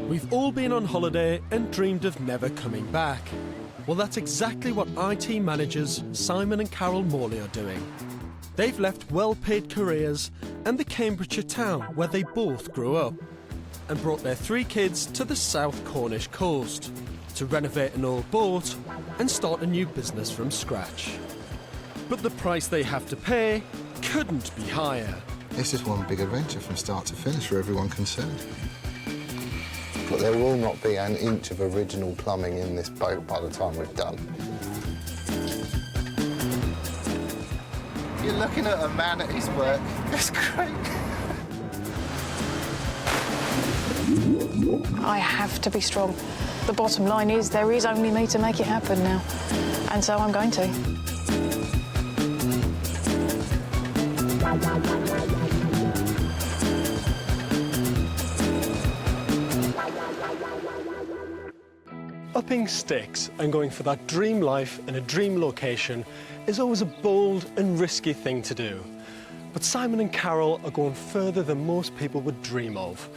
We've all been on holiday and dreamed of never coming back. Well, that's exactly what IT managers Simon and Carol Morley are doing. They've left well-paid careers and the Cambridgeshire town where they both grew up and brought their 3 kids to the South Cornish coast to renovate an old boat and start a new business from scratch. But the price they have to pay couldn't be higher. This is one big adventure from start to finish for everyone concerned. But there will not be an inch of original plumbing in this boat by the time we're done. You're looking at a man at his work. That's great. I have to be strong. The bottom line is there is only me to make it happen now. And so I'm going to. Upping stakes and going for that dream life in a dream location is always a bold and risky thing to do. But Simon and Carol are going further than most people would dream of.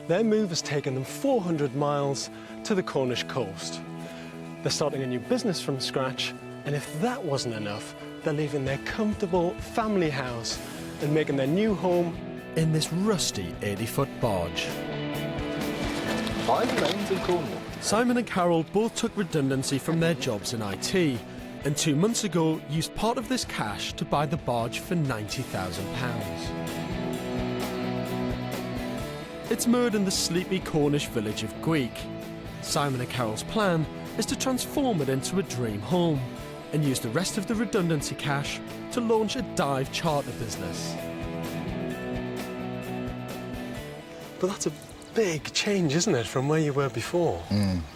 Their move has taken them 400 miles to the Cornish coast. They're starting a new business from scratch, and if that wasn't enough, they're leaving their comfortable family house and making their new home in this rusty 80-foot barge. 5 lanes in Cornwall. Simon and Carol both took redundancy from their jobs in IT and 2 months ago used part of this cash to buy the barge for £90,000. It's moored in the sleepy Cornish village of Gweek. Simon and Carol's plan is to transform it into a dream home and use the rest of the redundancy cash to launch a dive charter business. But that's a big change, isn't it, from where you were before?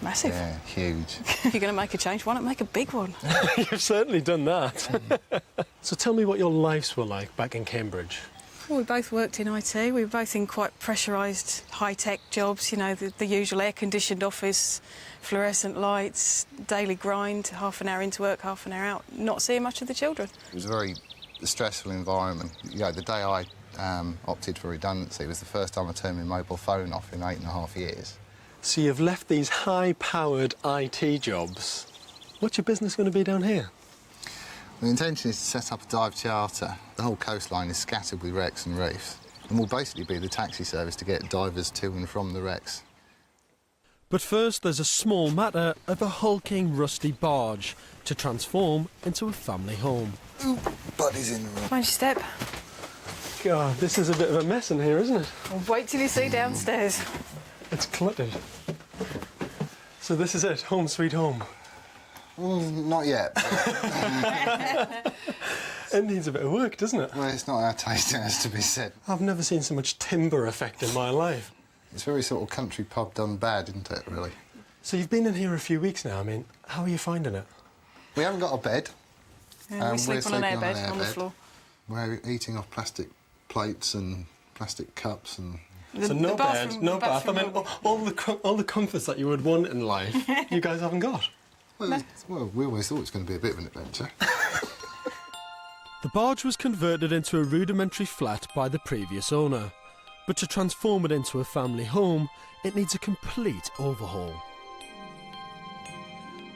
Massive. Yeah, huge. If you're going to make a change, why not make a big one? You've certainly done that. So tell me what your lives were like back in Cambridge. Well, we both worked in IT. We were both in quite pressurised, high-tech jobs, you know, the usual air-conditioned office, fluorescent lights, daily grind, half an hour into work, half an hour out, not seeing much of the children. It was a very stressful environment. You know, the day I opted for redundancy was the first time I turned my mobile phone off in 8.5 years. So you've left these high-powered IT jobs. What's your business going to be down here? The intention is to set up a dive charter. The whole coastline is scattered with wrecks and reefs, and will basically be the taxi service to get divers to and from the wrecks. But first, there's a small matter of a hulking, rusty barge to transform into a family home. Ooh, Buddy's in the room. Mind your step. God, this is a bit of a mess in here, isn't it? Well, wait till you see downstairs. It's cluttered. So this is it, home sweet home. Not yet. It needs a bit of work, doesn't it? Well, it's not our taste, it has to be said. I've never seen so much timber effect in my life. It's very sort of country pub done bad, isn't it, really? So you've been in here a few weeks now. I mean, how are you finding it? We haven't got a bed. Yeah, we sleep on an airbed on the floor. We're eating off plastic plates and plastic cups and... So no bed, no bath. I mean, all the comforts that you would want in life, you guys haven't got. Well, we always thought it was going to be a bit of an adventure. The barge was converted into a rudimentary flat by the previous owner, but to transform it into a family home, it needs a complete overhaul.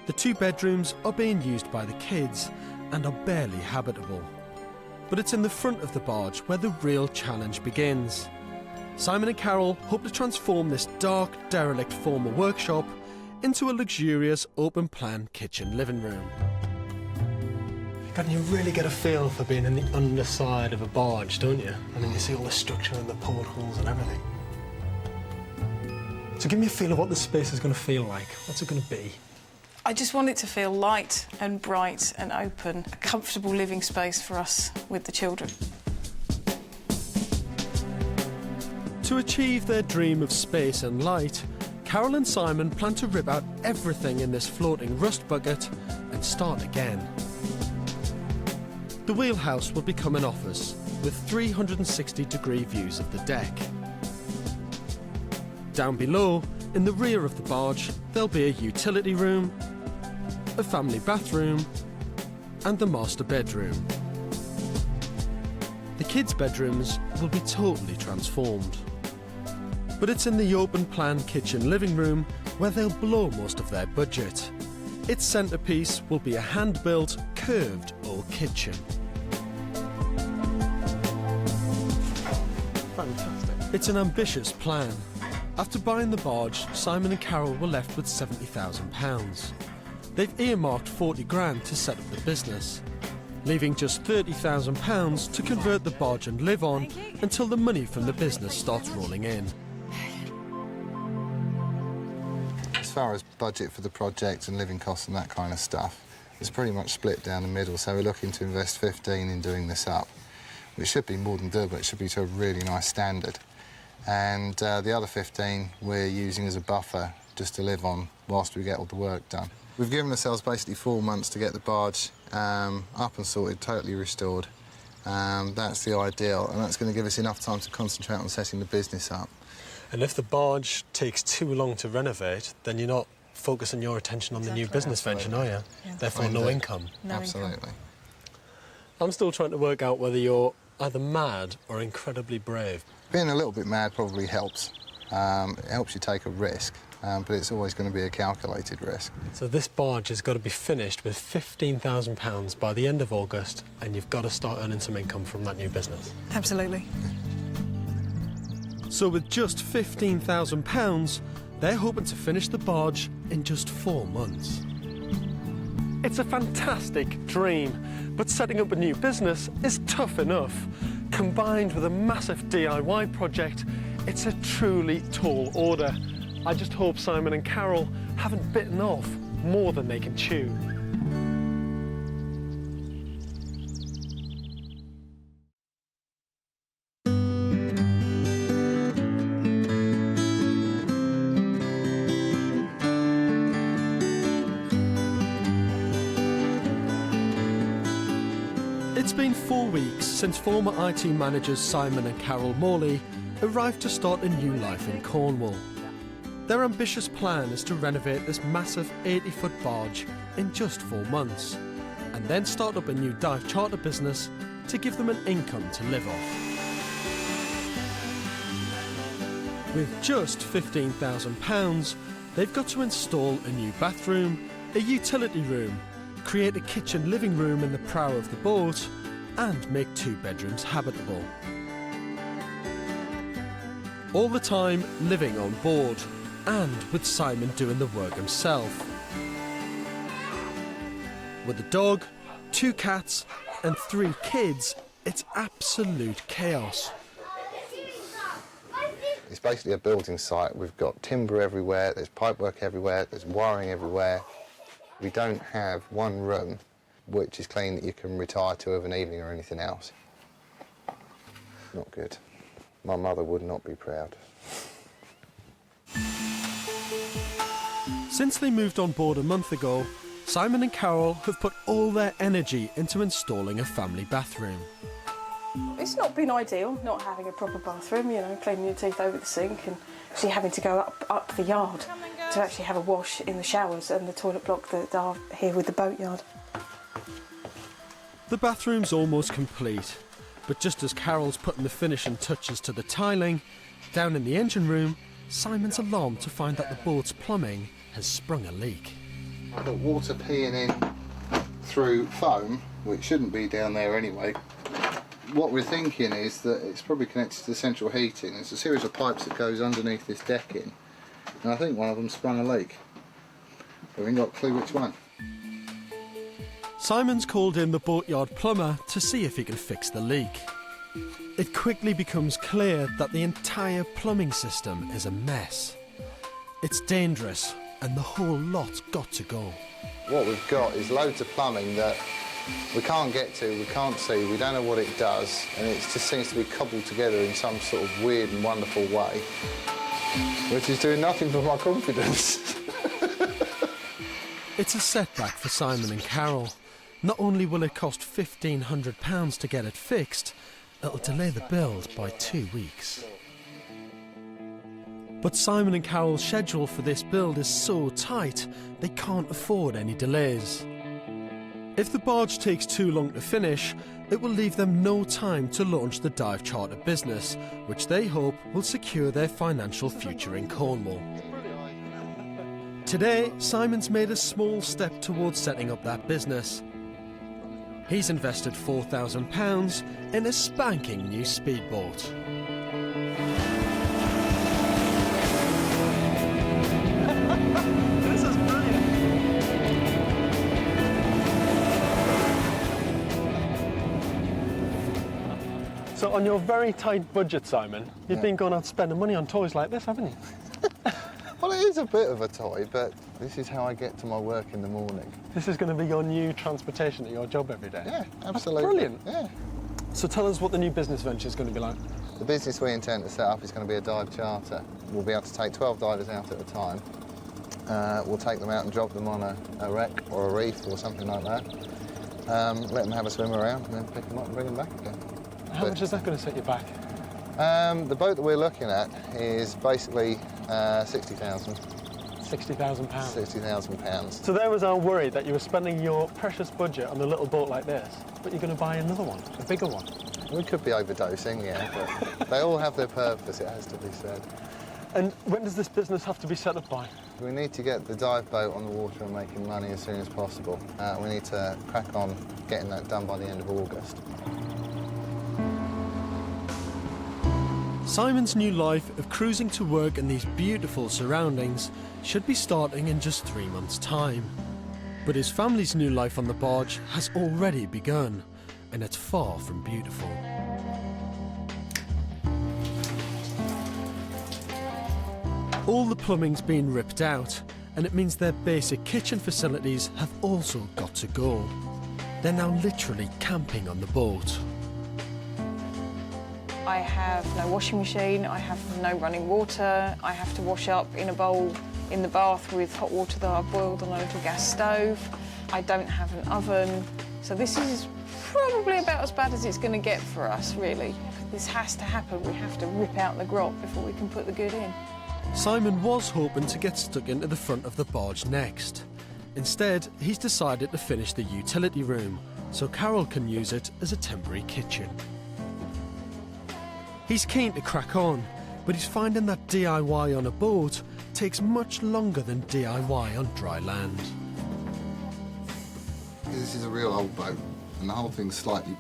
The 2 bedrooms are being used by the kids and are barely habitable. But it's in the front of the barge where the real challenge begins. Simon and Carol hope to transform this dark, derelict former workshop into a luxurious, open-plan kitchen living room. And you really get a feel for being in the underside of a barge, don't you? I mean, you see all the structure and the portholes and everything. So give me a feel of what the space is going to feel like. What's it going to be? I just want it to feel light and bright and open, a comfortable living space for us with the children. To achieve their dream of space and light, Carol and Simon plan to rip out everything in this floating rust bucket and start again. The wheelhouse will become an office with 360-degree views of the deck. Down below, in the rear of the barge, there'll be a utility room, a family bathroom, and the master bedroom. The kids' bedrooms will be totally transformed. But it's in the open plan kitchen living room where they'll blow most of their budget. Its centrepiece will be a hand-built, curved old kitchen. Fantastic. It's an ambitious plan. After buying the barge, Simon and Carol were left with £70,000. They've earmarked 40 grand to set up the business, leaving just £30,000 to convert the barge and live on until the money from the business starts rolling in. As far as budget for the project and living costs and that kind of stuff, it's pretty much split down the middle, so we're looking to invest 15 in doing this up, which should be more than doable, it should be to a really nice standard. And the other 15 we're using as a buffer just to live on whilst we get all the work done. We've given ourselves basically 4 months to get the barge up and sorted, totally restored. That's the ideal, and that's going to give us enough time to concentrate on setting the business up. And if the barge takes too long to renovate, then you're not focusing your attention on the new business venture, are you? Yeah. Therefore, no income. No Absolutely. income. I'm still trying to work out whether you're either mad or incredibly brave. Being a little bit mad probably helps. It helps you take a risk, but it's always going to be a calculated risk. So this barge has got to be finished with £15,000 by the end of August, and you've got to start earning some income from that new business. Absolutely. So with just £15,000, they're hoping to finish the barge in just 4 months. It's a fantastic dream, but setting up a new business is tough enough. Combined with a massive DIY project, it's a truly tall order. I just hope Simon and Carol haven't bitten off more than they can chew. It's been 4 weeks since former IT managers Simon and Carol Morley arrived to start a new life in Cornwall. Their ambitious plan is to renovate this massive 80-foot barge in just 4 months, and then start up a new dive charter business to give them an income to live off. With just £15,000, they've got to install a new bathroom, a utility room, create a kitchen living room in the prow of the boat, and make 2 bedrooms habitable. All the time living on board, and with Simon doing the work himself. With a dog, 2 cats, and 3 kids, it's absolute chaos. It's basically a building site. We've got timber everywhere, there's pipework everywhere, there's wiring everywhere. We don't have one room which is clean that you can retire to of an evening or anything else. Not good. My mother would not be proud. Since they moved on board a month ago, Simon and Carol have put all their energy into installing a family bathroom. It's not been ideal, not having a proper bathroom, you know, cleaning your teeth over the sink and actually having to go up the yard to actually have a wash in the showers and the toilet block that are here with the boatyard. The bathroom's almost complete, but just as Carol's putting the finishing touches to the tiling, down in the engine room, Simon's alarmed to find that the boat's plumbing has sprung a leak. I've got water peeing in through foam, which shouldn't be down there anyway. What we're thinking is that it's probably connected to the central heating. There's a series of pipes that goes underneath this decking, and I think one of them sprung a leak. We haven't got a clue which one. Simon's called in the boatyard plumber to see if he can fix the leak. It quickly becomes clear that the entire plumbing system is a mess. It's dangerous, and the whole lot's got to go. What we've got is loads of plumbing that we can't get to, we can't see, we don't know what it does, and it just seems to be cobbled together in some sort of weird and wonderful way, which is doing nothing for my confidence. It's a setback for Simon and Carol. Not only will it cost £1,500 to get it fixed, it'll delay the build by 2 weeks. But Simon and Carol's schedule for this build is so tight, they can't afford any delays. If the barge takes too long to finish, it will leave them no time to launch the dive charter business, which they hope will secure their financial future in Cornwall. Today, Simon's made a small step towards setting up that business. He's invested £4,000 in a spanking new speedboat. This is brilliant. So on your very tight budget, Simon, you've been going out spending money on toys like this, haven't you? Well, it is a bit of a toy, but this is how I get to my work in the morning. This is going to be your new transportation at your job every day. Yeah, absolutely. That's brilliant. Yeah. So tell us what the new business venture is going to be like. The business we intend to set up is going to be a dive charter. We'll be able to take 12 divers out at a time. We'll take them out and drop them on a wreck or a reef or something like that. Let them have a swim around and then pick them up and bring them back again. How much is that going to set you back? The boat that we're looking at is basically 60,000. £60,000. £60,000. So there was our worry that you were spending your precious budget on a little boat like this, but you're going to buy another one, a bigger one. We could be overdosing, yeah, but they all have their purpose, it has to be said. And when does this business have to be set up by? We need to get the dive boat on the water and making money as soon as possible. We need to crack on getting that done by the end of August. Simon's new life of cruising to work in these beautiful surroundings should be starting in just 3 months' time. But his family's new life on the barge has already begun, and it's far from beautiful. All the plumbing's been ripped out, and it means their basic kitchen facilities have also got to go. They're now literally camping on the boat. I have no washing machine, I have no running water, I have to wash up in a bowl in the bath with hot water that I've boiled on a little gas stove. I don't have an oven, so this is probably about as bad as it's going to get for us, really. This has to happen. We have to rip out the grot before we can put the good in. Simon was hoping to get stuck into the front of the barge next. Instead, he's decided to finish the utility room, so Carol can use it as a temporary kitchen. He's keen to crack on, but he's finding that DIY on a boat takes much longer than DIY on dry land. This is a real old boat, and the whole thing's slightly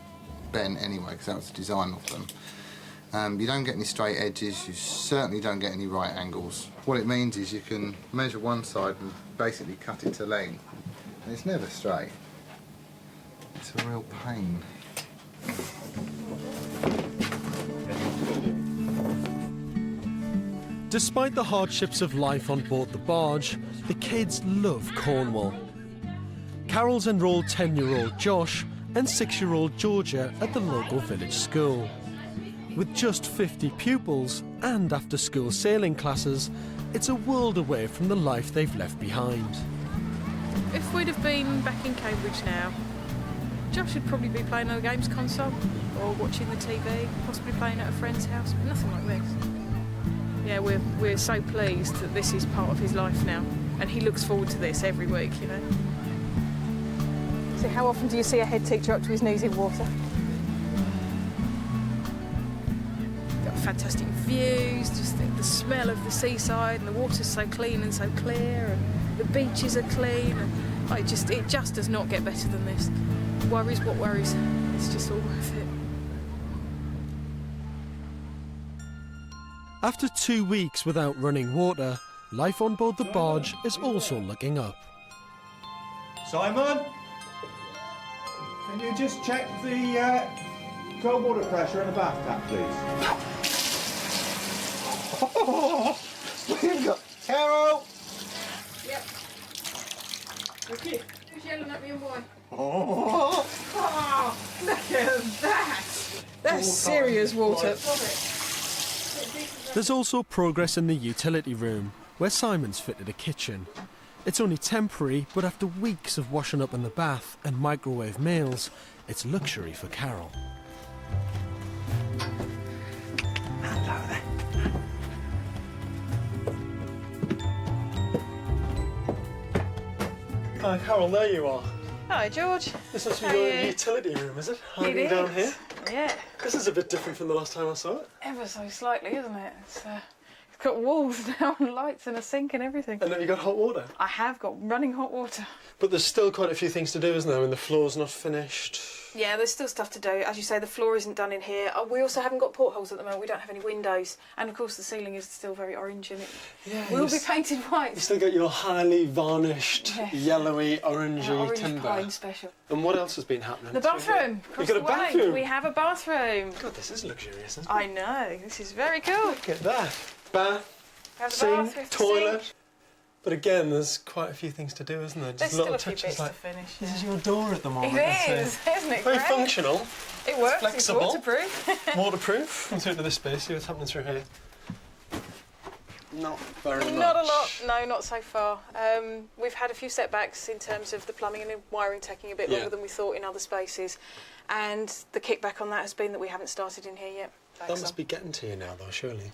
bent anyway, because that was the design of them. You don't get any straight edges, you certainly don't get any right angles. What it means is you can measure one side and basically cut it to length, and it's never straight. It's a real pain. Despite the hardships of life on board the barge, the kids love Cornwall. Carol's enrolled 10-year-old Josh and 6-year-old Georgia at the local village school. With just 50 pupils and after-school sailing classes, it's a world away from the life they've left behind. If we'd have been back in Cambridge now, Josh would probably be playing on a games console or watching the TV, possibly playing at a friend's house, but nothing like this. Yeah, we're so pleased that this is part of his life now, and he looks forward to this every week, you know. So how often do you see a head teacher up to his knees in water? Got fantastic views, just the smell of the seaside, and the water's so clean and so clear, and the beaches are clean, and it just does not get better than this. Worries what worries, it's just all worth it. After 2 weeks without running water, life on board the barge is also looking up. Simon, can you just check the cold water pressure in the bath tap, please? We've got Carol. Yep. Okay. Who's yelling at me and why? Oh, Oh, look at that! That's serious water. There's also progress in the utility room, where Simon's fitted a kitchen. It's only temporary, but after weeks of washing up in the bath and microwave meals, it's luxury for Carol. hello there. Carol, there you are. Hi, George. This must be How your are you? utility room, is it? It Hiding down is. here? Yeah. This is a bit different from the last time I saw it. Ever so slightly, isn't it? It's got walls now and lights and a sink and everything. And have you got hot water? I have got running hot water. But there's still quite a few things to do, isn't there? I mean, the floor's not finished. Yeah, there's still stuff to do. As you say, the floor isn't done in here. We also haven't got portholes at the moment. We don't have any windows. And, of course, the ceiling is still very orange and it will be painted white. You still got your highly varnished, yellowy, orangey orange timber. pine special. And what else has been happening? The bathroom. You've got a bathroom? We have a bathroom. God, this is luxurious, isn't it? I know. This is very cool. Look at that. Bath, We have the sink, bath, we have the toilet. sink. But again, there's quite a few things to do, isn't there? There's Just still little a few touches bits like to finish. this Yeah. is your door at the moment. It is, isn't it Very great? functional, It works. flexible. It's waterproof. waterproof. Come through to this space. See what's happening through here. Not very much. Not a lot. No, not so far. We've had a few setbacks in terms of the plumbing and the wiring taking a bit longer than we thought in other spaces, and the kickback on that has been that we haven't started in here yet. That must be getting to you now, though, surely.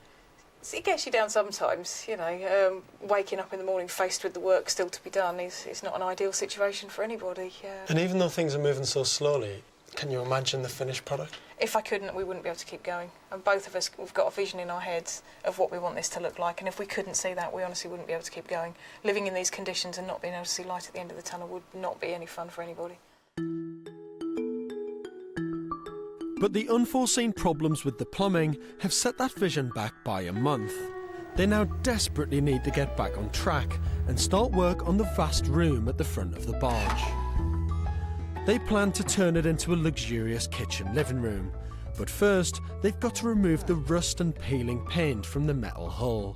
It gets you down sometimes, you know. Waking up in the morning faced with the work still to be done is not an ideal situation for anybody. And even though things are moving so slowly, can you imagine the finished product? If I couldn't, we wouldn't be able to keep going. And both of us, we've got a vision in our heads of what we want this to look like. And if we couldn't see that, we honestly wouldn't be able to keep going. Living in these conditions and not being able to see light at the end of the tunnel would not be any fun for anybody. But the unforeseen problems with the plumbing have set that vision back by a month. They now desperately need to get back on track and start work on the vast room at the front of the barge. They plan to turn it into a luxurious kitchen living room, but first they've got to remove the rust and peeling paint from the metal hull.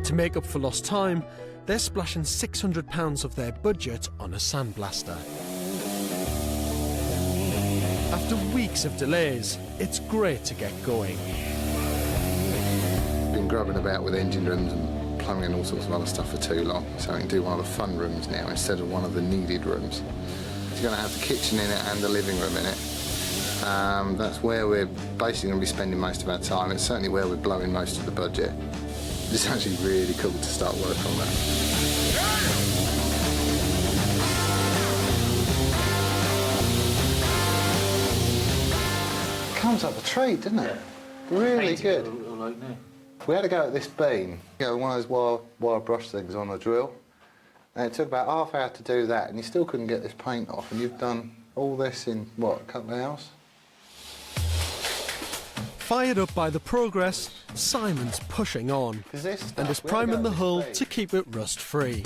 To make up for lost time, they're splashing £600 of their budget on a sandblaster. After weeks of delays, it's great to get going. Been grubbing about with engine rooms and plumbing and all sorts of other stuff for too long, so I can do one of the fun rooms now instead of one of the needed rooms. It's going to have the kitchen in it and the living room in it. That's where we're basically going to be spending most of our time. It's certainly where we're blowing most of the budget. It's actually really cool to start work on that. Comes up the treat, doesn't it? Really good. We had to go at this beam, one of those wire brush things on a drill, and it took about half an hour to do that, and you still couldn't get this paint off, and you've done all this in, what, a couple of hours? Fired up by the progress, Simon's pushing on and is priming the hull to keep it rust-free.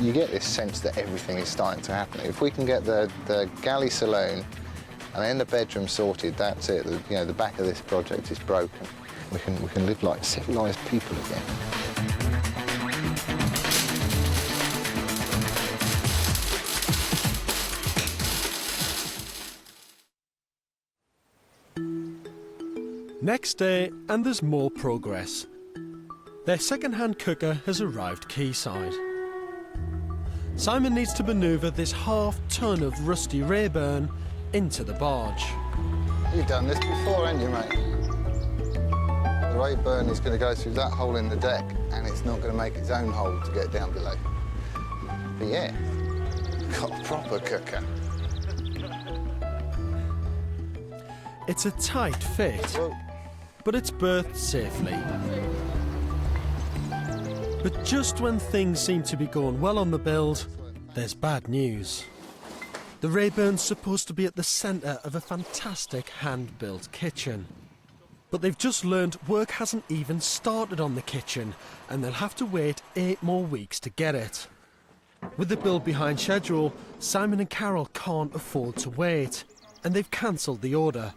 You get this sense that everything is starting to happen. If we can get the galley saloon and then the bedroom sorted, that's it. The back of this project is broken. We can live like civilised people again. Next day, and there's more progress. Their second-hand cooker has arrived quayside. Simon needs to manoeuvre this half-ton of rusty Rayburn into the barge. You've done this before, haven't you, mate? The Rayburn is going to go through that hole in the deck, and it's not going to make its own hole to get down below. But yeah, got a proper cooker. It's a tight fit, but it's berthed safely. But just when things seem to be going well on the build, there's bad news. The Rayburn's supposed to be at the centre of a fantastic hand-built kitchen. But they've just learned work hasn't even started on the kitchen, and they'll have to wait 8 more weeks to get it. With the build behind schedule, Simon and Carol can't afford to wait, and they've cancelled the order.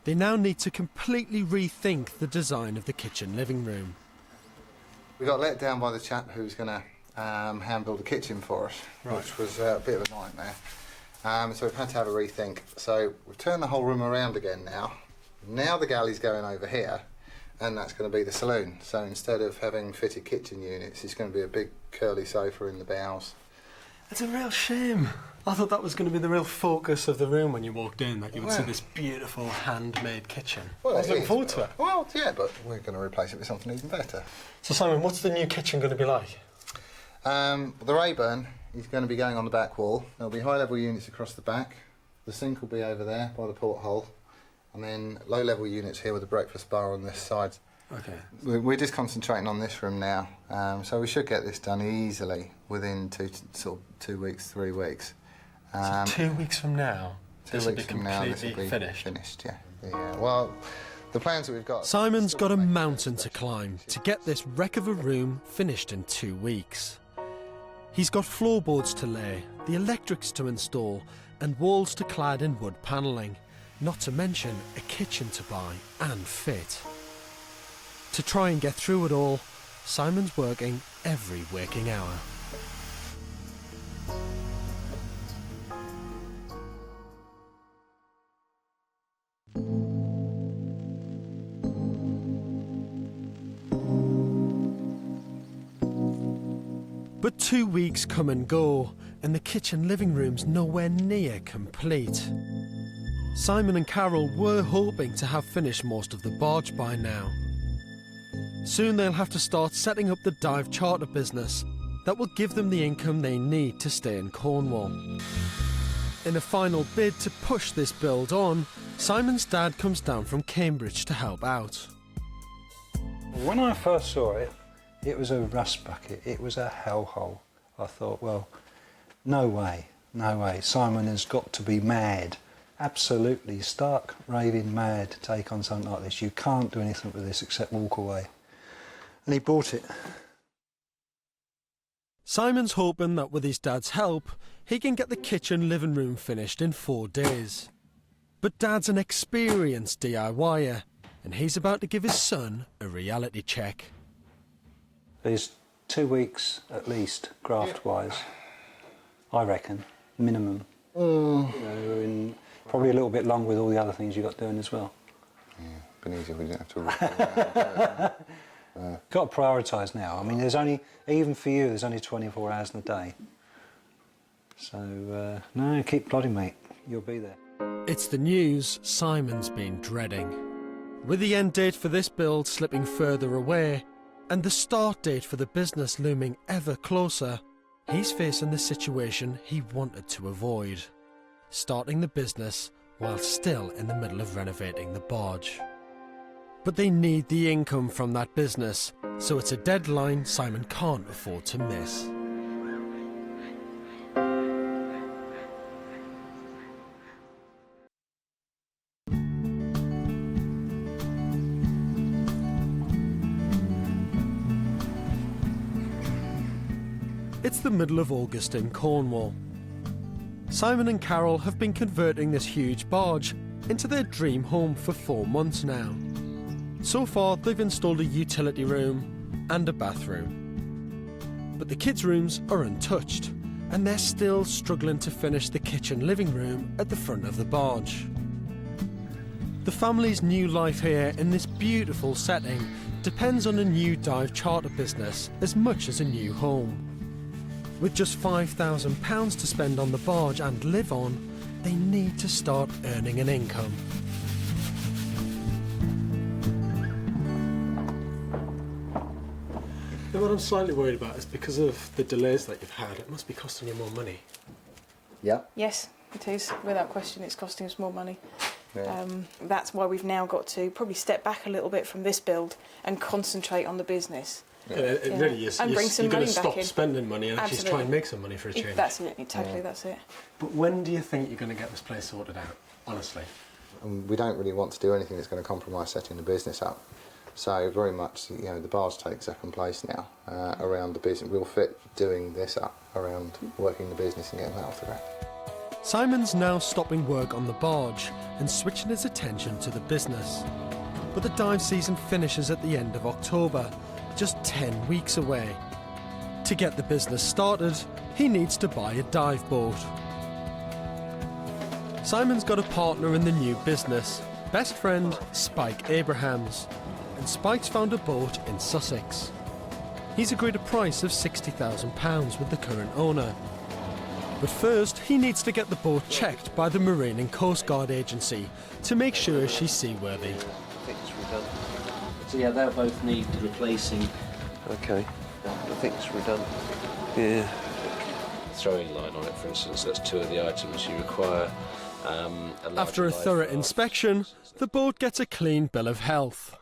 They now need to completely rethink the design of the kitchen living room. We got let down by the chap who was going to hand build a kitchen for us, which was a bit of a nightmare. So we've had to have a rethink. So we've turned the whole room around again now. Now the galley's going over here, and that's going to be the saloon. So instead of having fitted kitchen units, it's going to be a big curly sofa in the bows. It's a real shame. I thought that was going to be the real focus of the room when you walked in, that you would see this beautiful handmade kitchen. Well, I was looking forward to it. Well, yeah, but we're going to replace it with something even better. So Simon, what's the new kitchen going to be like? The Rayburn is going to be going on the back wall. There'll be high-level units across the back. The sink will be over there by the porthole, and then low-level units here with the breakfast bar on this side. Okay. We're just concentrating on this room now, so we should get this done easily within 2 weeks, 3 weeks. So 2 weeks from now, this will be completely finished. Yeah. Well, the plans that we've got... Simon's got a mountain to climb to get this wreck of a room finished in 2 weeks. He's got floorboards to lay, the electrics to install, and walls to clad in wood panelling, not to mention a kitchen to buy and fit. To try and get through it all, Simon's working every waking hour. But 2 weeks come and go, and the kitchen living room's nowhere near complete. Simon and Carol were hoping to have finished most of the barge by now. Soon they'll have to start setting up the dive charter business that will give them the income they need to stay in Cornwall. In a final bid to push this build on, Simon's dad comes down from Cambridge to help out. When I first saw it, it was a rust bucket, it was a hellhole. I thought, well, no way. Simon has got to be mad, absolutely stark, raving mad to take on something like this. You can't do anything with this except walk away. And he bought it. Simon's hoping that with his dad's help, he can get the kitchen living room finished in 4 days. But Dad's an experienced DIYer, and he's about to give his son a reality check. There's 2 weeks at least, graft-wise, I reckon, minimum. You know, and probably a little bit long with all the other things you've got doing as well. Yeah, been easier if we didn't have to... Got to prioritise now. I mean, there's only, even for you, there's only 24 hours in a day. So, no, keep plodding, mate. You'll be there. It's the news Simon's been dreading. With the end date for this build slipping further away, and the start date for the business looming ever closer, he's facing the situation he wanted to avoid. Starting the business while still in the middle of renovating the barge. But they need the income from that business, so it's a deadline Simon can't afford to miss. It's the middle of August in Cornwall. Simon and Carol have been converting this huge barge into their dream home for 4 months now. So far, they've installed a utility room and a bathroom. But the kids' rooms are untouched, and they're still struggling to finish the kitchen living room at the front of the barge. The family's new life here in this beautiful setting depends on a new dive charter business as much as a new home. With just £5,000 to spend on the barge and live on, they need to start earning an income. What I'm slightly worried about is because of the delays that you've had, it must be costing you more money. Yeah. Yes, it is. Without question, it's costing us more money. Yeah. That's why we've now got to probably step back a little bit from this build and concentrate on the business. Yeah, it really is. And bring some you're going money to back stop in. spending money and actually Absolutely. try and make some money for a change. That's it, totally, that's it. But when do you think you're going to get this place sorted out, honestly? And we don't really want to do anything that's going to compromise setting the business up. So very much, you know, the barge takes second place now around the business. We'll fit doing this up around working the business and getting that off the ground. Simon's now stopping work on the barge and switching his attention to the business. But the dive season finishes at the end of October, just 10 weeks away. To get the business started, he needs to buy a dive boat. Simon's got a partner in the new business, best friend Spike Abrahams, and Spike's found a boat in Sussex. He's agreed a price of £60,000 with the current owner. But first, he needs to get the boat checked by the Marine and Coast Guard Agency to make sure she's seaworthy. So yeah, they'll both need replacing. Okay, I think it's redundant. Yeah. Throwing line on it, for instance, that's 2 of the items you require. After a thorough inspection, the boat gets a clean bill of health.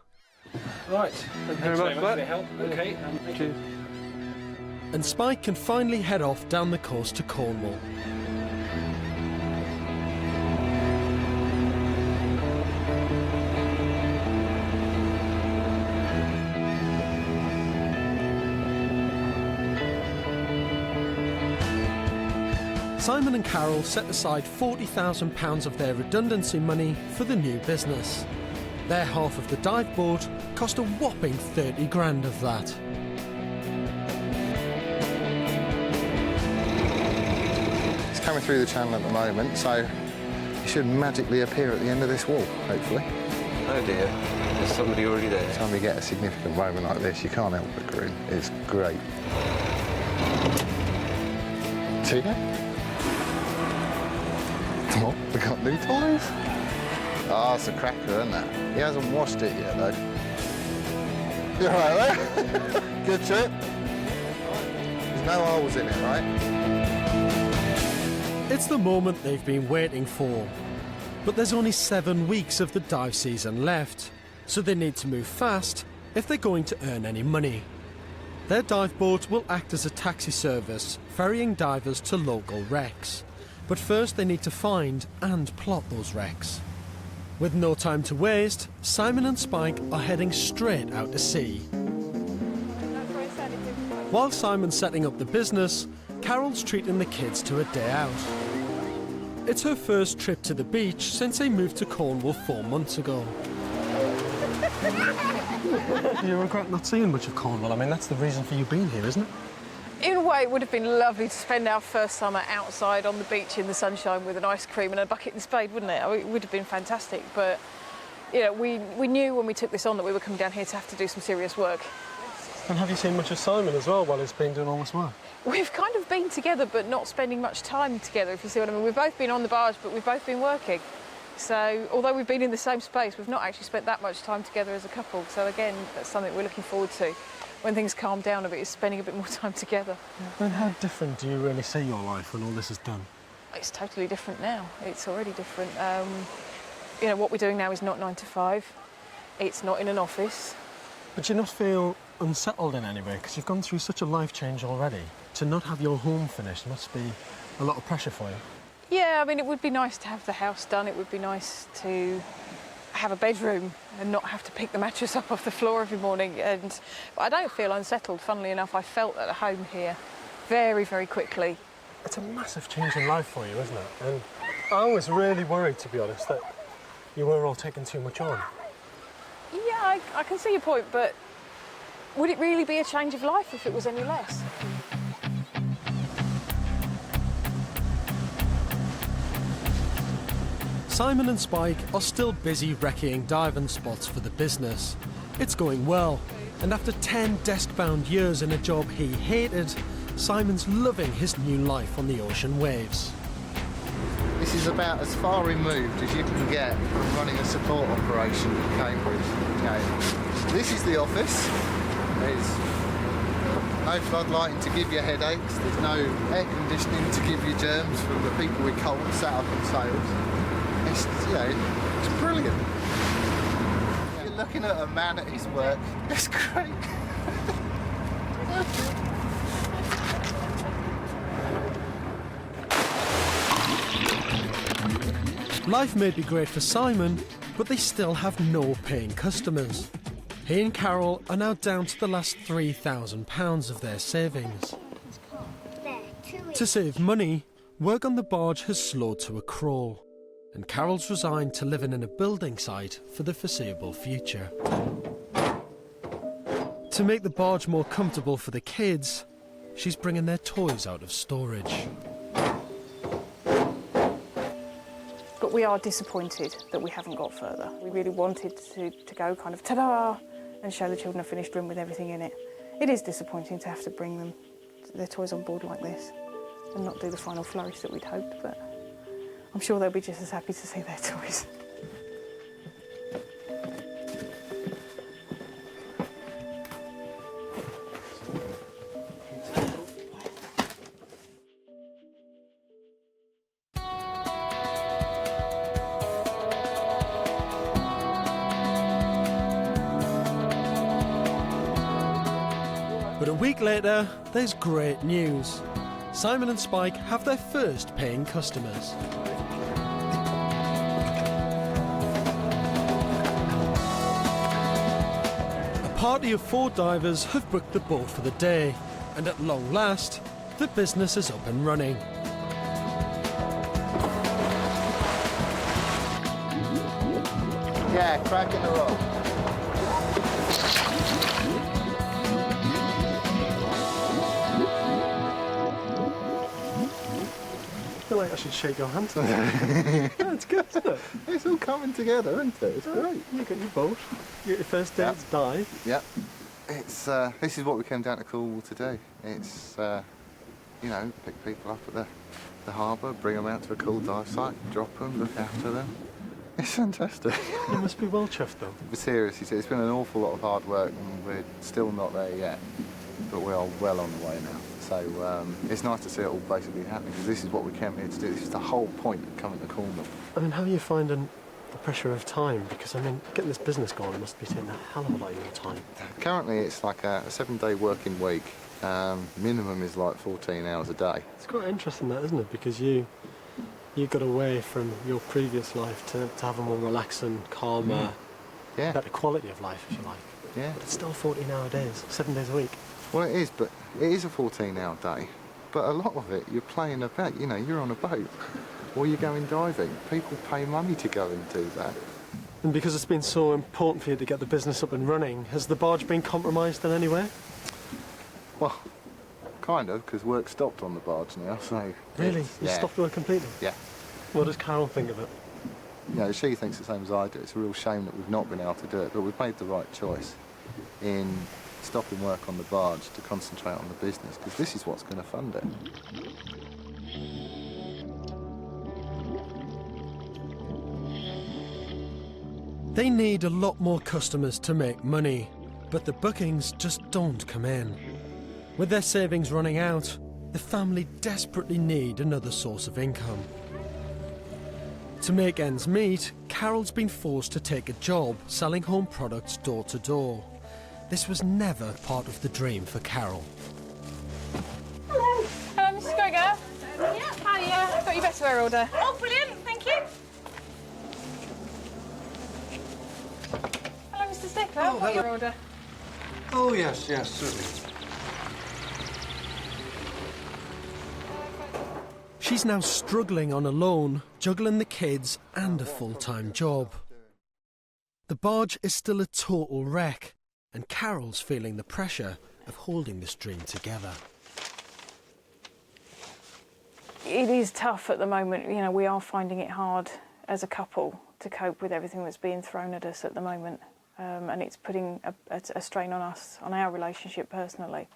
Right, thank you very much for your help. Okay, thank you. And Spike can finally head off down the coast to Cornwall. Simon and Carol set aside £40,000 of their redundancy money for the new business. Their half of the dive boat cost a whopping 30 grand of that. It's coming through the channel at the moment, so it should magically appear at the end of this wall, hopefully. Oh dear, there's somebody already there. Time we get a significant moment like this, you can't help but grin. It's great. See that? Oh, we got new toys. Oh, it's a cracker, isn't it? He hasn't washed it yet, though. You all right there? Good trip. There's no holes in it, right? It's the moment they've been waiting for. But there's only 7 weeks of the dive season left, so they need to move fast if they're going to earn any money. Their dive boat will act as a taxi service, ferrying divers to local wrecks. But first they need to find and plot those wrecks. With no time to waste, Simon and Spike are heading straight out to sea. While Simon's setting up the business, Carol's treating the kids to a day out. It's her first trip to the beach since they moved to Cornwall 4 months ago. You regret not seeing much of Cornwall? I mean, that's the reason for you being here, isn't it? In a way, it would have been lovely to spend our first summer outside on the beach in the sunshine with an ice cream and a bucket and spade, wouldn't it? I mean, it would have been fantastic, but you know, we knew when we took this on that we were coming down here to have to do some serious work. And have you seen much of Simon as well while he's been doing all this work? We've kind of been together, but not spending much time together, if you see what I mean. We've both been on the barge, but we've both been working. So, although we've been in the same space, we've not actually spent that much time together as a couple. So again, that's something we're looking forward to. When things calm down a bit, is spending a bit more time together. And how different do you really see your life when all this is done? It's totally different now. It's already different. You know, what we're doing now is not 9 to 5. It's not in an office. But do you not feel unsettled in any way? Because you've gone through such a life change already. To not have your home finished must be a lot of pressure for you. Yeah, I mean, it would be nice to have the house done. It would be nice to have a bedroom and not have to pick the mattress up off the floor every morning. But I don't feel unsettled. Funnily enough, I felt at home here very, very quickly. It's a massive change in life for you, isn't it? And I was really worried, to be honest, that you were all taking too much on. Yeah, I can see your point, but would it really be a change of life if it was any less? Simon and Spike are still busy recceing diving spots for the business. It's going well, and after 10 desk-bound years in a job he hated, Simon's loving his new life on the ocean waves. This is about as far removed as you can get from running a support operation in Cambridge. Okay. This is the office. There's no floodlighting to give you headaches. There's no air conditioning to give you germs from the people with cold sat up on sails. It's, you know, it's brilliant. You're looking at a man at his work. It's great. Life may be great for Simon, but they still have no paying customers. He and Carol are now down to the last £3,000 of their savings. To save money, work on the barge has slowed to a crawl, and Carol's resigned to living in a building site for the foreseeable future. To make the barge more comfortable for the kids, she's bringing their toys out of storage. But we are disappointed that we haven't got further. We really wanted to go kind of ta-da and show the children a finished room with everything in it. It is disappointing to have to bring them their toys on board like this and not do the final flourish that we'd hoped, but I'm sure they'll be just as happy to see their toys. But a week later, there's great news. Simon and Spike have their first paying customers. A party of 4 divers have booked the boat for the day, and at long last, the business is up and running. Yeah, crack in the roll. I feel like I should shake your hand today. Yeah, it's good, isn't it? It's all coming together, isn't it? It's great. You got your boat, you got your first day's dive. Yep. It's this is what we came down to Cornwall to do. It's you know, pick people up at the harbour, bring them out to a cool dive site, drop them, look after them. It's fantastic. You must be well chuffed though. But seriously, it's been an awful lot of hard work and we're still not there yet, but we are well on the way now. So it's nice to see it all basically happening, because this is what we came here to do. This is the whole point of coming to Cornwall. I mean, how are you finding the pressure of time? Because, I mean, getting this business going must be taking a hell of a lot of your time. Currently, it's like a 7-day working week. Minimum is like 14 hours a day. It's quite interesting that, isn't it? Because you got away from your previous life to have a more relaxing, calmer, better quality of life, if you like. Yeah. But it's still 14-hour days, 7 days a week. Well, it is, but it is a 14-hour day. But a lot of it, you're playing about. You know, you're on a boat, or you're going diving. People pay money to go and do that. And because it's been so important for you to get the business up and running, has the barge been compromised in any way? Well, kind of, because work stopped on the barge now, so... Really? You stopped work completely? Yeah. What does Carol think of it? You know, she thinks the same as I do. It's a real shame that we've not been able to do it, but we've made the right choice in stopping work on the barge to concentrate on the business, because this is what's going to fund it. They need a lot more customers to make money, but the bookings just don't come in. With their savings running out, the family desperately need another source of income. To make ends meet, Carol's been forced to take a job selling home products door to door. This was never part of the dream for Carol. Hello. Hello, Mrs. Gregor. Yeah. Hi, I've got your better wear order. Oh, brilliant, thank you. Hello, Mr. Stickler. Oh, What's your hello. order? Oh, yes, certainly. She's now struggling on a loan, juggling the kids and a full-time job. The barge is still a total wreck, and Carol's feeling the pressure of holding this dream together. It is tough at the moment. You know, we are finding it hard as a couple to cope with everything that's being thrown at us at the moment. And it's putting a strain on us, on our relationship personally.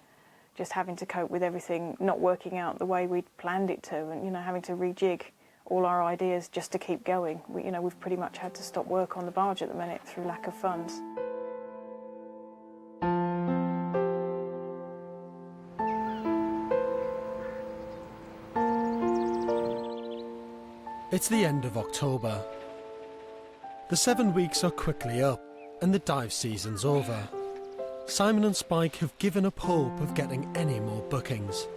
Just having to cope with everything not working out the way we'd planned it to, and, you know, having to rejig all our ideas just to keep going. We've pretty much had to stop work on the barge at the minute through lack of funds. It's the end of October. The 7 weeks are quickly up, and the dive season's over. Simon and Spike have given up hope of getting any more bookings,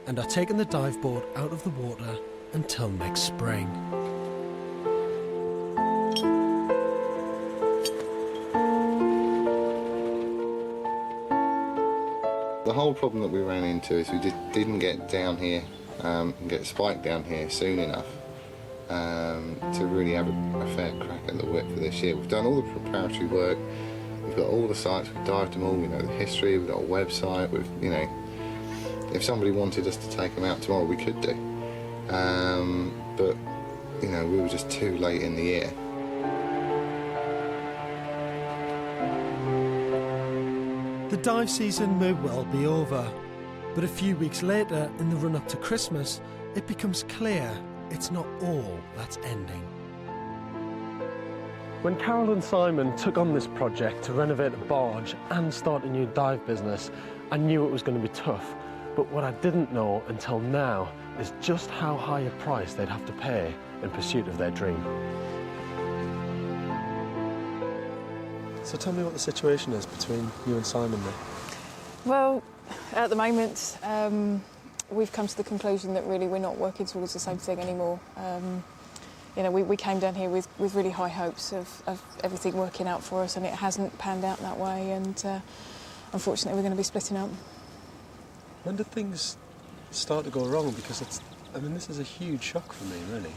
and are taking the dive board out of the water until next spring. The whole problem that we ran into is we just didn't get down here and get Spike down here soon enough to really have a fair crack at the whip for this year. We've done all the preparatory work, we've got all the sites, we've dived them all, we know the history, we've got a website, if somebody wanted us to take them out tomorrow, we could do. But, we were just too late in the year. The dive season may well be over, but a few weeks later, in the run-up to Christmas, it becomes clear it's not all that's ending. When Carol and Simon took on this project to renovate a barge and start a new dive business, I knew it was going to be tough. But what I didn't know until now is just how high a price they'd have to pay in pursuit of their dream. So tell me what the situation is between you and Simon then. Well, at the moment, we've come to the conclusion that really we're not working towards the same thing anymore. You know, we came down here with really high hopes of everything working out for us, and it hasn't panned out that way, and unfortunately we're going to be splitting up. When did things start to go wrong? Because I mean, this is a huge shock for me, really.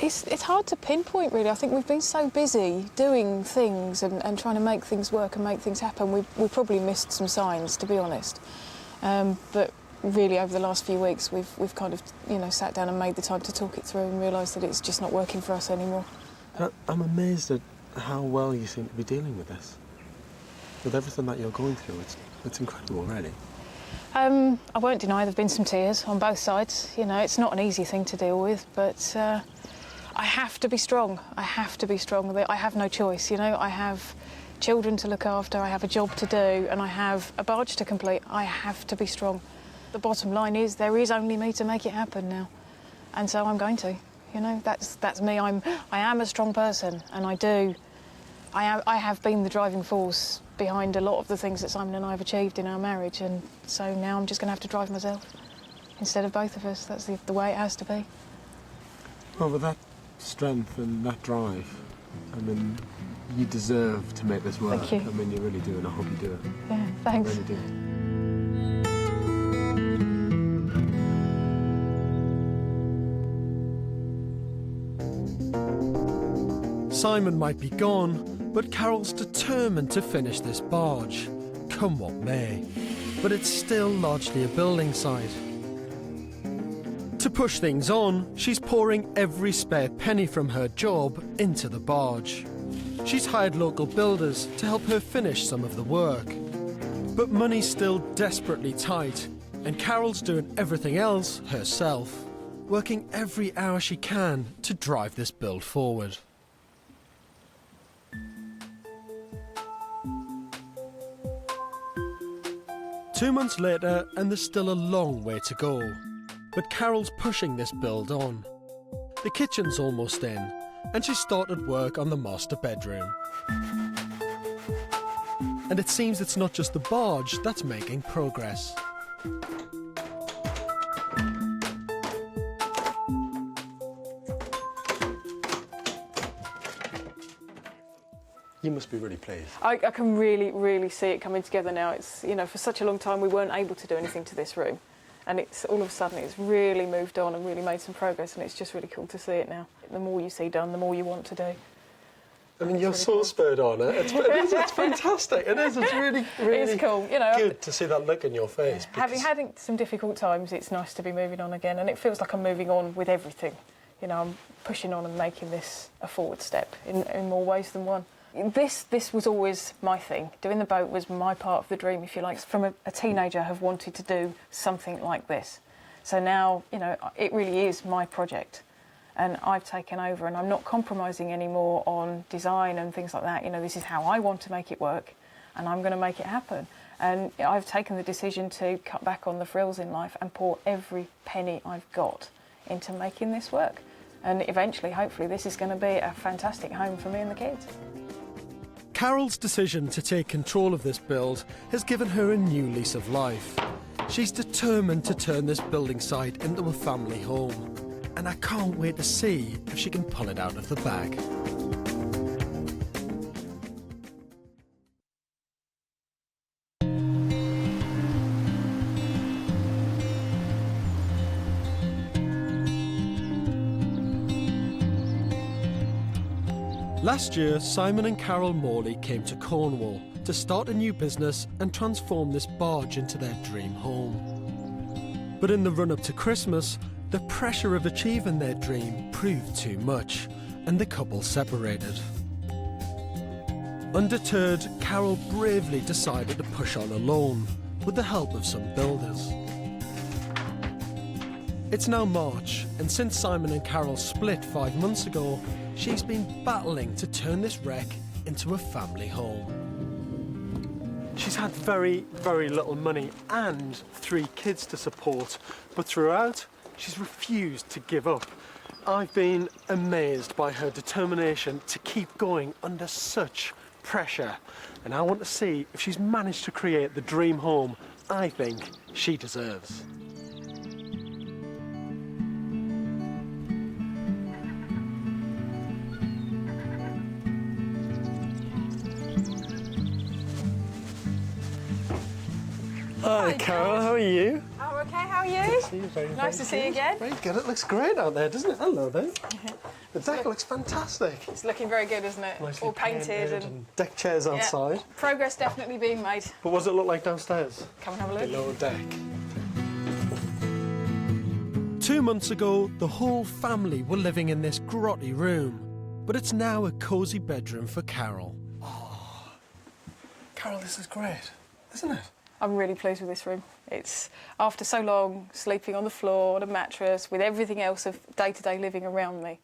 It's hard to pinpoint, really. I think we've been so busy doing things and trying to make things work and make things happen, we probably missed some signs, to be honest. But really, over the last few weeks, we've kind of, you know, sat down and made the time to talk it through and realised that it's just not working for us anymore. I'm amazed at how well you seem to be dealing with this. With everything that you're going through, it's incredible, really. I won't deny there've been some tears on both sides. You know, it's not an easy thing to deal with, but I have to be strong. I have to be strong. I have no choice, you know. I have children to look after, I have a job to do, and I have a barge to complete. I have to be strong. The bottom line is there is only me to make it happen now, and so I'm going to. You know, that's me. I am a strong person, and I have been the driving force behind a lot of the things that Simon and I have achieved in our marriage, and so now I'm just going to have to drive myself instead of both of us. That's the way it has to be. Well, with that strength and that drive, I mean, you deserve to make this work. Thank you. I mean, you really do, and I hope you do it. Yeah, thanks. You really do. Simon might be gone, but Carol's determined to finish this barge, come what may. But it's still largely a building site. To push things on, she's pouring every spare penny from her job into the barge. She's hired local builders to help her finish some of the work. But money's still desperately tight, and Carol's doing everything else herself, working every hour she can to drive this build forward. Two months later, and there's still a long way to go. But Carol's pushing this build on. The kitchen's almost in, and she started work on the master bedroom. And it seems it's not just the barge that's making progress. You must be really pleased. I can really see it coming together now. It's, you know, for such a long time we weren't able to do anything to this room, and it's all of a sudden it's really moved on and really made some progress, and it's just really cool to see it now. The more you see done, the more you want to do. I mean, you're so spurred on. It's fantastic. It is. It's really It's cool. You know, good to see that look in your face. having had some difficult times, it's nice to be moving on again, and it feels like I'm moving on with everything. You know, I'm pushing on and making this a forward step in more ways than one. This was always my thing. Doing the boat was my part of the dream, if you like. From a teenager, I have wanted to do something like this. So now, you know, it really is my project. And I've taken over, and I'm not compromising anymore on design and things like that. You know, this is how I want to make it work, and I'm going to make it happen. And I've taken the decision to cut back on the frills in life and pour every penny I've got into making this work. And eventually, hopefully, this is going to be a fantastic home for me and the kids. Carol's decision to take control of this build has given her a new lease of life. She's determined to turn this building site into a family home. And I can't wait to see if she can pull it out of the bag. Last year, Simon and Carol Morley came to Cornwall to start a new business and transform this barge into their dream home. But in the run-up to Christmas, the pressure of achieving their dream proved too much, and the couple separated. Undeterred, Carol bravely decided to push on alone, with the help of some builders. It's now March, and since Simon and Carol split 5 months ago, she's been battling to turn this wreck into a family home. She's had very little money and 3 kids to support, but throughout, she's refused to give up. I've been amazed by her determination to keep going under such pressure, and I want to see if she's managed to create the dream home I think she deserves. Hi, Carol, how are you? Oh, okay, how are you? See you, very, Nice to see you again. Very good. It looks great out there, doesn't it? Hello there. The deck looks fantastic. It's looking very good, isn't it? Nicely All painted and deck chairs outside. progress definitely being made. But what does it look like downstairs? Come and have a look. Below deck. 2 months ago, the whole family were living in this grotty room, but it's now a cosy bedroom for Carol. Oh, Carol, this is great, isn't it? I'm really pleased with this room. It's after so long sleeping on the floor on a mattress with everything else of day-to-day living around me.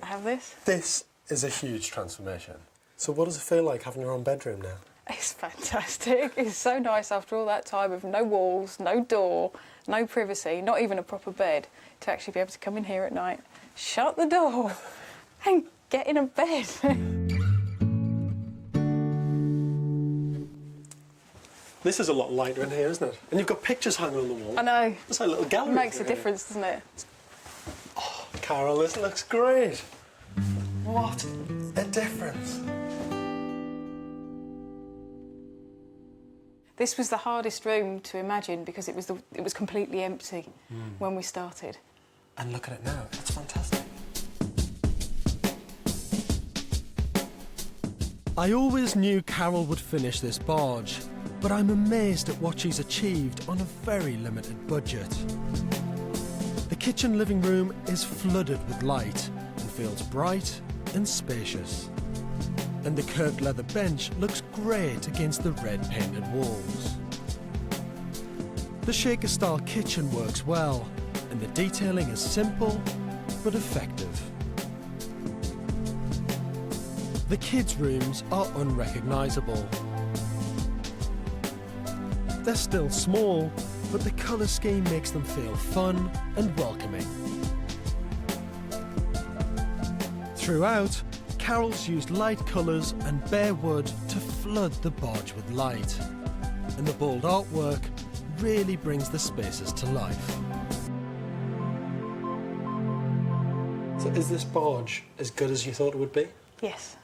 I have this. This is a huge transformation. So what does it feel like having your own bedroom now? It's fantastic. It's so nice after all that time of no walls, no door, no privacy, not even a proper bed, to actually be able to come in here at night, shut the door and get in a bed. This is a lot lighter in here, isn't it? And you've got pictures hanging on the wall. I know. It's like a little gallery. It makes a here. difference, doesn't it? Oh, Carol, this looks great. What a difference. This was the hardest room to imagine because it was completely empty when we started. And look at it now. It's fantastic. I always knew Carol would finish this barge, but I'm amazed at what she's achieved on a very limited budget. The kitchen living room is flooded with light and feels bright and spacious. And the curved leather bench looks great against the red painted walls. The shaker-style kitchen works well, and the detailing is simple but effective. The kids' rooms are unrecognisable. They're still small, but the colour scheme makes them feel fun and welcoming. Throughout, Carol's used light colours and bare wood to flood the barge with light, and the bold artwork really brings the spaces to life. So is this barge as good as you thought it would be? Yes,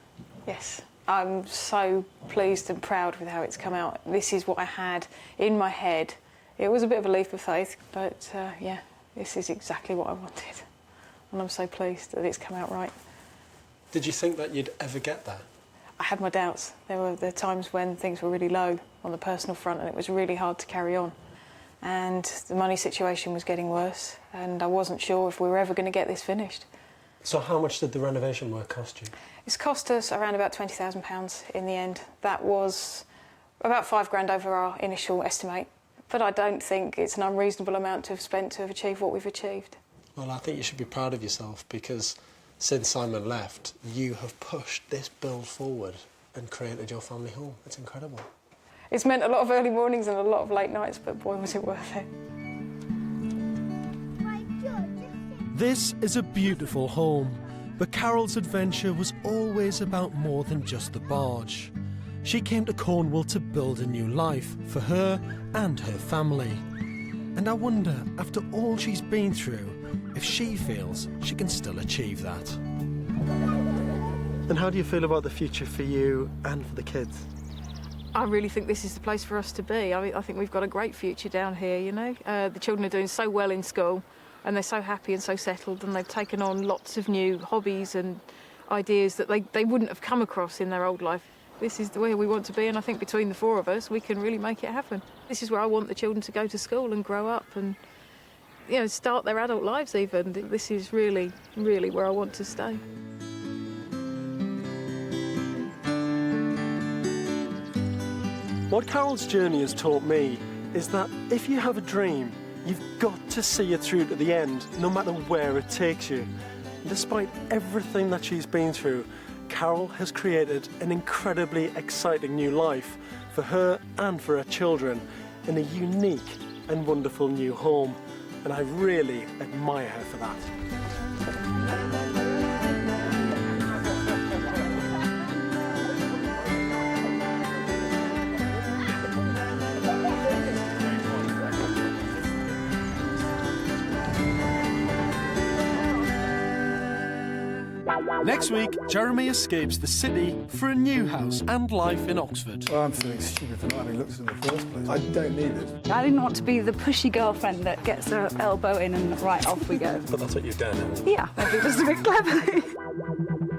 yes. I'm so pleased and proud with how it's come out. This is what I had in my head. It was a bit of a leap of faith, but yeah, this is exactly what I wanted. And I'm so pleased that it's come out right. Did you think that you'd ever get that? I had my doubts. There were times when things were really low on the personal front and it was really hard to carry on. And the money situation was getting worse and I wasn't sure if we were ever going to get this finished. So how much did the renovation work cost you? It's cost us around about £20,000 in the end. That was about £5,000 over our initial estimate. But I don't think it's an unreasonable amount to have spent to have achieved what we've achieved. Well, I think you should be proud of yourself because since Simon left, you have pushed this build forward and created your family home. It's incredible. It's meant a lot of early mornings and a lot of late nights, but boy, was it worth it. This is a beautiful home, but Carol's adventure was always about more than just the barge. She came to Cornwall to build a new life for her and her family. And I wonder, after all she's been through, if she feels she can still achieve that. And how do you feel about the future for you and for the kids? I really think this is the place for us to be. I think we've got a great future down here, you know. The children are doing so well in school and they're so happy and so settled and they've taken on lots of new hobbies and ideas that they wouldn't have come across in their old life. This is the way we want to be and I think between the four of us we can really make it happen. This is where I want the children to go to school and grow up and, you know, start their adult lives even. This is really, really where I want to stay. What Carol's journey has taught me is that if you have a dream, you've got to see it through to the end, no matter where it takes you. And despite everything that she's been through, Carol has created an incredibly exciting new life for her and for her children in a unique and wonderful new home. And I really admire her for that. Next week, Jeremy escapes the city for a new house and life in Oxford. Well, I'm feeling stupid for not having looked in the first place. I don't need it. I didn't want to be the pushy girlfriend that gets her elbow in and right off we go. But that's what you've done. Yeah, maybe just a bit clever.